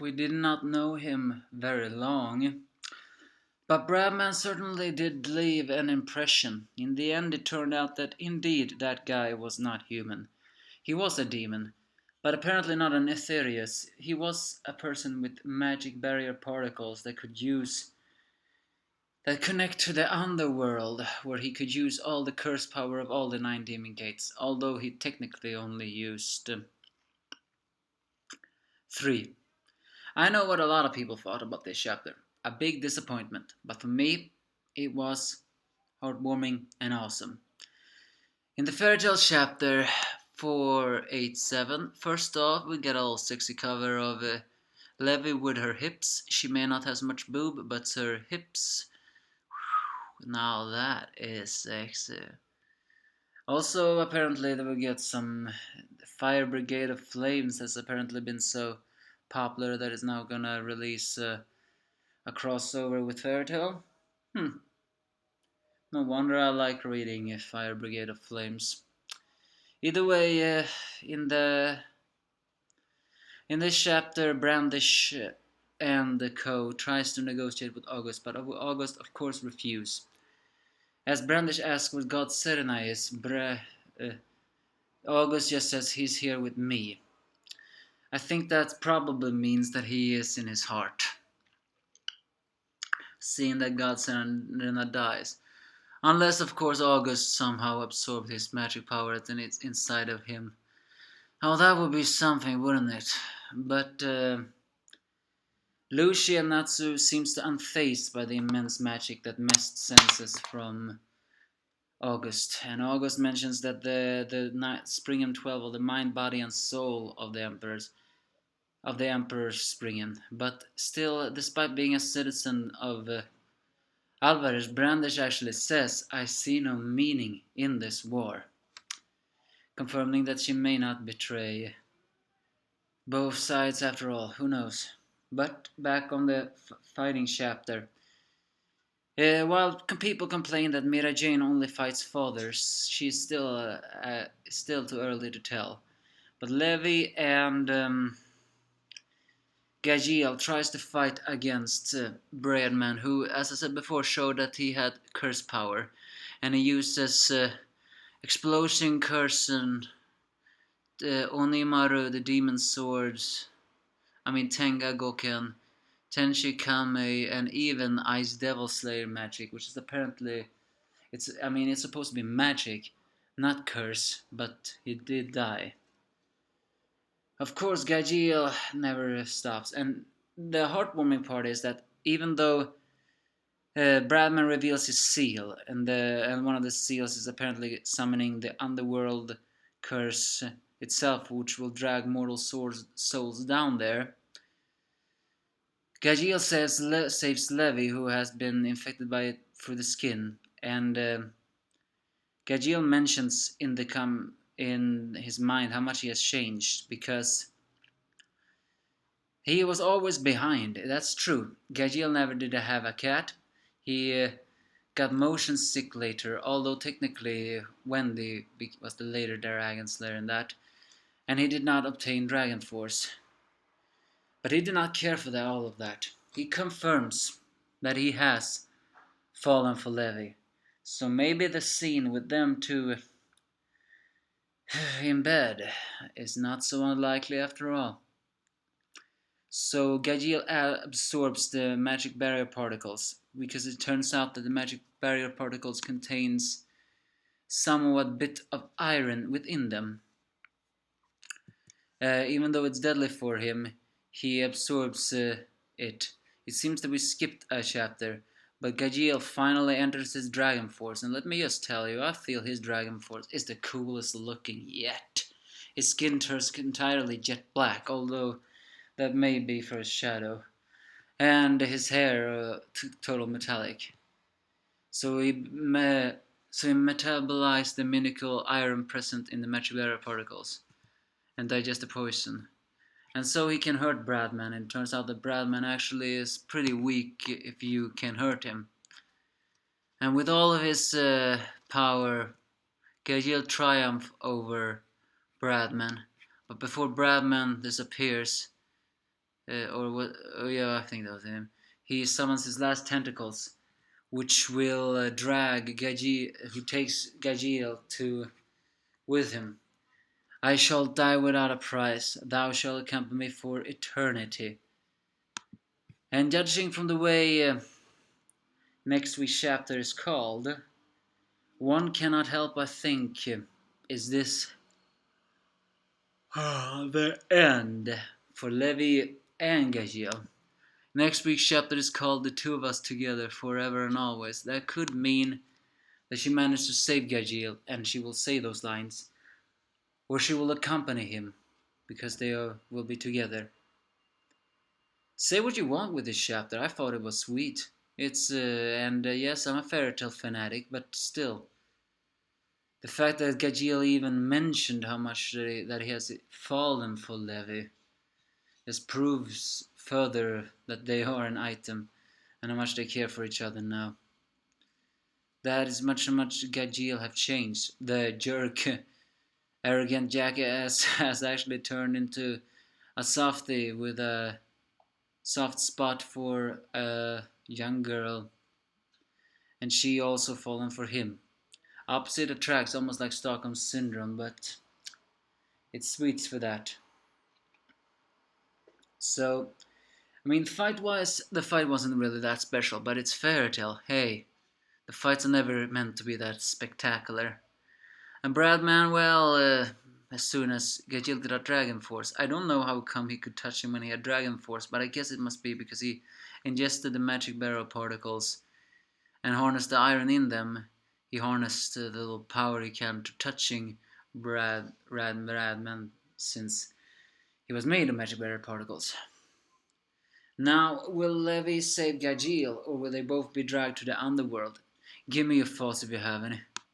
We did not know him very long, but Bradman certainly did leave an impression. In the end, it turned out that indeed that guy was not human. He was a demon, but apparently not an Aetherius. He was a person with magic barrier particles that connect to the underworld, where he could use all the curse power of all the 9 demon gates, although he technically only used 3. I know what a lot of people thought about this chapter. A big disappointment, but for me, it was heartwarming and awesome. In the fairy tale chapter 487, first off, we get a little sexy cover of Levy with her hips. She may not have much boob, but her hips, now that is sexy. Also, apparently, we get some Fire Brigade of Flames has apparently been so popular that it's now gonna release a crossover with Fairytale. No wonder I like reading Fire Brigade of Flames. Either way, in this chapter, Brandish and the co tries to negotiate with August, but August of course refuses. As Brandish asks what God's Serena is, August just says he's here with me. I think that probably means that he is in his heart, seeing that God's Serena dies. Unless, of course, August somehow absorbed his magic power and it's inside of him. Oh, that would be something, wouldn't it? But Lucy and Natsu seems unfazed by the immense magic that Mest senses from August. And August mentions that the Springen 12, or the mind, body, and soul of the Emperor's Springen. But still, despite being a citizen of Alvarez, Brandish actually says, "I see no meaning in this war," confirming that she may not betray both sides after all. Who knows? But back on the fighting chapter. While people complain that Mira Jane only fights fathers, she's still too early to tell. But Levy and Gajil tries to fight against Bradman, who, as I said before, showed that he had curse power, and he uses Explosion Curson, Onimaru, the demon swords, Tenga Goken, Tenshi Kame, and even Ice Devil Slayer magic, which is apparently, it's supposed to be magic, not curse, but he did die. Of course, Gajil never stops, and the heartwarming part is that even though Bradman reveals his seal, and one of the seals is apparently summoning the underworld curse itself, which will drag mortal souls down there. Gajil saves Levy, who has been infected by it through the skin, and Gajil mentions in his mind how much he has changed, because he was always behind. That's true. Gajil never did have a cat. He got motion sick later, although technically Wendy was the later Dragon Slayer in that, and he did not obtain Dragon Force. But he did not care for all of that. He confirms that he has fallen for Levy. So maybe the scene with them two in bed is not so unlikely after all. So Gajil absorbs the magic barrier particles, because it turns out that the magic barrier particles contains somewhat bit of iron within them. Even though it's deadly for him, he absorbs it. It seems that we skipped a chapter, but Gajil finally enters his Dragon Force, and let me just tell you, I feel his Dragon Force is the coolest looking yet. His skin turns entirely jet black, although that may be for his shadow, and his hair total metallic. So he metabolized the minical iron present in the magic barrier particles and digest the poison. And so he can hurt Bradman, and it turns out that Bradman actually is pretty weak if you can hurt him. And with all of his power, Gajil triumphs over Bradman. But before Bradman disappears, or what? Oh yeah, I think that was him. He summons his last tentacles, which will drag Gajil, who takes Gajil to with him. I shall die without a price. Thou shalt accompany me for eternity. And judging from the way next week's chapter is called, one cannot help but think, is this the end for Levy and Gajil? Next week's chapter is called The Two of Us Together Forever and Always. That could mean that she managed to save Gajil and she will say those lines, or she will accompany him because they will be together. Say what you want with this chapter. I thought it was sweet. It's and yes, I'm a fairy tale fanatic, but still, the fact that Gajil even mentioned how much that he has fallen for Levy just proves further that they are an item and how much they care for each other now. That is much how much Gajil have changed. The jerk, arrogant jackass has actually turned into a softie with a soft spot for a young girl, and she also fallen for him. Opposite attracts, almost like Stockholm Syndrome, but it's sweet for that. So, I mean, fight-wise, the fight wasn't really that special, but it's fairy tale. Hey, the fights are never meant to be that spectacular. And Bradman, well, as soon as Gajil did a Dragon Force, I don't know how come he could touch him when he had Dragon Force, but I guess it must be because he ingested the magic barrel particles and harnessed the iron in them. He harnessed the little power he can to touching Bradman since he was made of magic barrier particles. Now, will Levy save Gajil, or will they both be dragged to the underworld? Give me your thoughts if you have any.